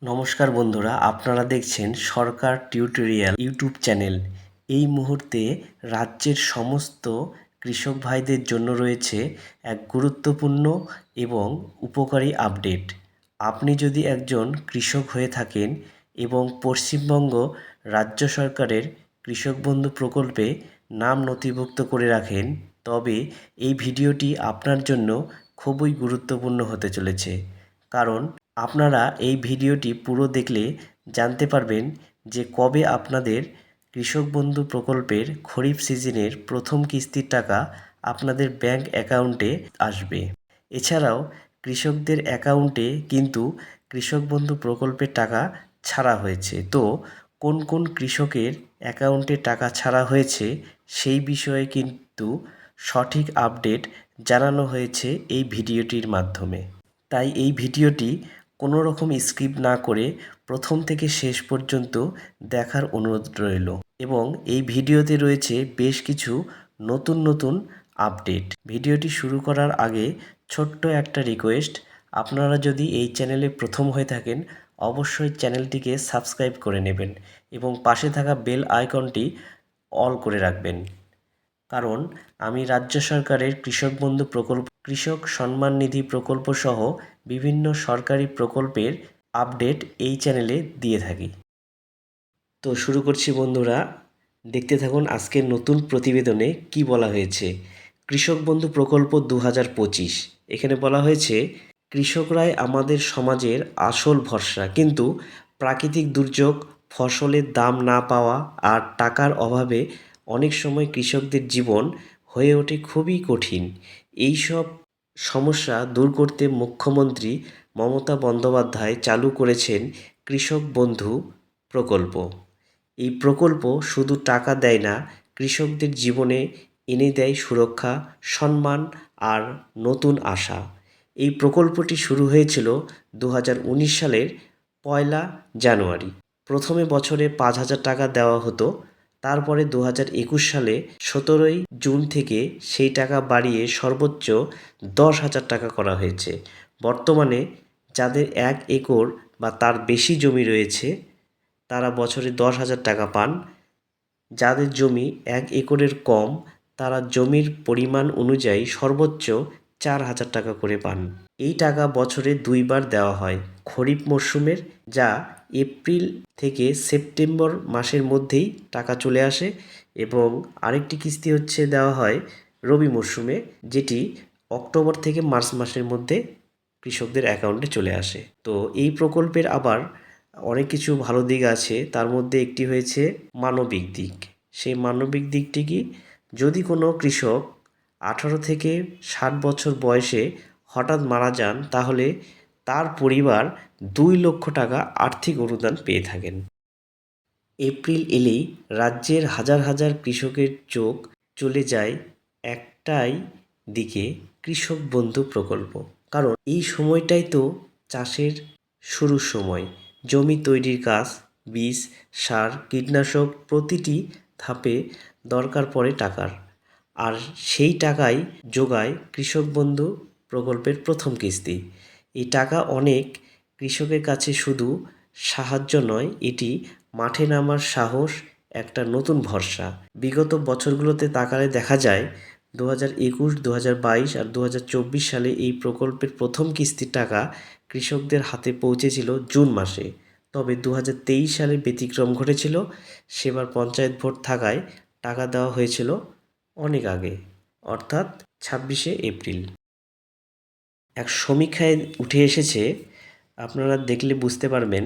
নমস্কার বন্ধুরা, আপনারা দেখছেন সরকার টিউটোরিয়াল ইউটিউব চ্যানেল। এই মুহূর্তে রাজ্যের সমস্ত কৃষক ভাইদের জন্য রয়েছে এক গুরুত্বপূর্ণ এবং উপকারী আপডেট। আপনি যদি একজন কৃষক হয়ে থাকেন এবং পশ্চিমবঙ্গ রাজ্য সরকারের কৃষক বন্ধু প্রকল্পে নাম নথিভুক্ত করে রাখেন, তবে এই ভিডিওটি আপনার জন্য খুবই গুরুত্বপূর্ণ হতে চলেছে। কারণ আপনারা এই ভিডিওটি পুরো দেখলে জানতে পারবেন যে কবে আপনাদের কৃষক বন্ধু প্রকল্পের খরিফ সিজনের প্রথম কিস্তির টাকা আপনাদের ব্যাংক অ্যাকাউন্টে আসবে। এছাড়াও কৃষকদের অ্যাকাউন্টে কিন্তু কৃষক বন্ধু প্রকল্পের টাকা ছাড়া হয়েছে। তো কোন কোন কৃষকের অ্যাকাউন্টে টাকা ছাড়া হয়েছে সেই বিষয়ে কিন্তু সঠিক আপডেট জানানো হয়েছে এই ভিডিওটির মাধ্যমে। তাই এই ভিডিওটি কোনো রকম স্কিপ না করে প্রথম থেকে শেষ পর্যন্ত দেখার অনুরোধ রইল। এবং এই ভিডিওতে রয়েছে বেশ কিছু নতুন নতুন আপডেট। ভিডিওটি শুরু করার আগে ছোট্ট একটা রিকোয়েস্ট, আপনারা যদি এই চ্যানেলে প্রথম হয়ে থাকেন অবশ্যই চ্যানেলটিকে সাবস্ক্রাইব করে নেবেন এবং পাশে থাকা বেল আইকনটি অল করে রাখবেন। কারণ আমি রাজ্য সরকারের কৃষক বন্ধু প্রকল্প, কৃষক সম্মান নিধি প্রকল্প সহ বিভিন্ন সরকারি প্রকল্পের আপডেট এই চ্যানেলে দিয়ে থাকি। তো শুরু করছি বন্ধুরা, দেখতে থাকুন আজকের নতুন প্রতিবেদনে কি বলা হয়েছে। কৃষক বন্ধু প্রকল্প 2025, এখানে বলা হয়েছে কৃষকরাই আমাদের সমাজের আসল ভরসা, কিন্তু প্রাকৃতিক দুর্যোগ, ফসলের দাম না পাওয়া আর টাকার অভাবে অনেক সময় কৃষকদের জীবন হয়ে ওঠে খুবই কঠিন। এই সব সমস্যা দূর করতে মুখ্যমন্ত্রী মমতা বন্দ্যোপাধ্যায় চালু করেছেন কৃষক বন্ধু প্রকল্প। এই প্রকল্প শুধু টাকা দেয় না, কৃষকদের জীবনে এনে দেয় সুরক্ষা, সম্মান আর নতুন আশা। এই প্রকল্পটি শুরু হয়েছিল 2019 সালের 1 জানুয়ারি। প্রথমে বছরে 5,000 টাকা দেওয়া হতো। তারপরে 2021 সালে 17 জুন থেকে সেই টাকা বাড়িয়ে সর্বোচ্চ 10,000 টাকা করা হয়েছে। বর্তমানে যাদের 1 একর বা তার বেশি জমি রয়েছে তারা বছরে 10,000 টাকা পান। যাদের জমি 1 একরের কম তারা জমির পরিমাণ অনুযায়ী সর্বোচ্চ 4,000 টাকা করে পান। এই টাকা বছরে 2 বার দেওয়া হয়। খরিফ মরশুমের, যা এপ্রিল থেকে সেপ্টেম্বর মাসের মধ্যেই টাকা চলে আসে, এবং আরেকটি কিস্তি দেওয়া হয় রবি মরশুমে, যেটি অক্টোবর থেকে মার্চ মাসের মধ্যে কৃষকদের অ্যাকাউন্টে চলে আসে। তো এই প্রকল্পের আবার অনেক কিছু ভালো দিক আছে, তার মধ্যে একটি হয়েছে মানবিক দিক। সেই মানবিক দিকটি কি, যদি কোনো কৃষক 18 থেকে 60 বছর বয়সে হঠাৎ মারা যান তাহলে তার পরিবার 2 লক্ষ টাকা আর্থিক অনুদান পেয়ে থাকেন। এপ্রিল এলেই রাজ্যের হাজার হাজার কৃষকের চোখ চলে যায় একটাই দিকে, কৃষক বন্ধু প্রকল্প। কারণ এই সময়টাই তো চাষের শুরুর সময়। জমি তৈরির কাজ, বীজ, সার, কীটনাশক প্রতিটি ধাপে দরকার পড়ে টাকার। আর সেই টাকাই যোগায় কৃষক বন্ধু প্রকল্পের প্রথম কিস্তি। এই টাকা অনেক কৃষকের কাছে শুধু সাহায্য নয়, এটি মাঠে নামার সাহস, একটা নতুন ভরসা। বিগত বছরগুলোতে তাকালে দেখা যায় 2021, 2022 আর 2024 সালে এই প্রকল্পের প্রথম কিস্তির টাকা কৃষকদের হাতে পৌঁছেছিল জুন মাসে। তবে 2023 সালে ব্যতিক্রম ঘটেছিল। সেবার পঞ্চায়েত ভোট থাকায় টাকা দেওয়া হয়েছিল অনেক আগে, অর্থাৎ 26শে এপ্রিল। এক সমীক্ষায় উঠে এসেছে, আপনারা দেখলে বুঝতে পারবেন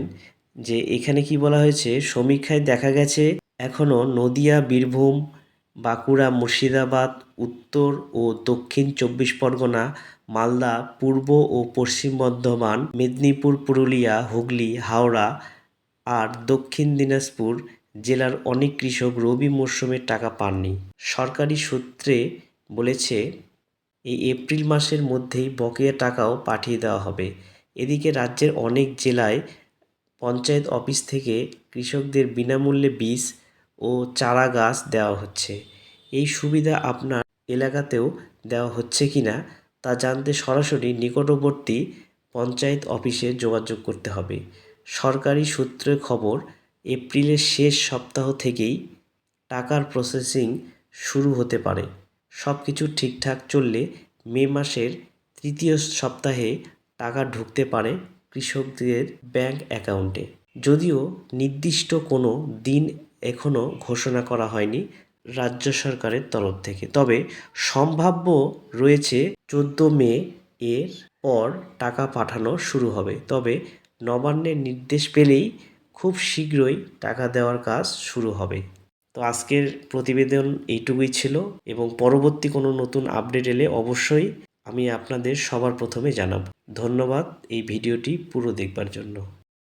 যে এখানে কি বলা হয়েছে। সমীক্ষায় দেখা গেছে এখনও নদিয়া, বীরভূম, বাঁকুড়া, মুর্শিদাবাদ, উত্তর ও দক্ষিণ 24 পরগনা, মালদা, পূর্ব ও পশ্চিম বর্ধমান, মেদিনীপুর, পুরুলিয়া, হুগলি, হাওড়া আর দক্ষিণ দিনাজপুর জেলার অনেক কৃষক রবি মরশুমের টাকা পাননি। সরকারি সূত্রে বলেছে এই এপ্রিল মাসের মধ্যেই বকেয়া টাকাও পাঠিয়ে দেওয়া হবে। এদিকে রাজ্যের অনেক জেলায় পঞ্চায়েত অফিস থেকে কৃষকদের বিনামূল্যে বীজ ও চারা গাছ দেওয়া হচ্ছে। এই সুবিধা আপনার এলাকাতেও দেওয়া হচ্ছে কিনা তা জানতে সরাসরি নিকটবর্তী পঞ্চায়েত অফিসে যোগাযোগ করতে হবে। সরকারি সূত্রে খবর, এপ্রিলের শেষ সপ্তাহ থেকেই টাকার প্রসেসিং শুরু হতে পারে। সব কিছু ঠিকঠাক চললে মে মাসের তৃতীয় সপ্তাহে টাকা ঢুকতে পারে কৃষকদের ব্যাংক অ্যাকাউন্টে। যদিও নির্দিষ্ট কোনো দিন এখনও ঘোষণা করা হয়নি রাজ্য সরকারের তরফ থেকে, তবে সম্ভাব্য রয়েছে 14 মে এর পর টাকা পাঠানো শুরু হবে। তবে নবান্নের নির্দেশ পেলেই খুব শীঘ্রই টাকা দেওয়ার কাজ শুরু হবে। তো আজকের প্রতিবেদন এইটুকুই ছিল, এবং পরবর্তী কোনো নতুন আপডেট এলে অবশ্যই আমি আপনাদের সবার প্রথমে জানাবো। ধন্যবাদ এই ভিডিওটি পুরো দেখবার জন্য।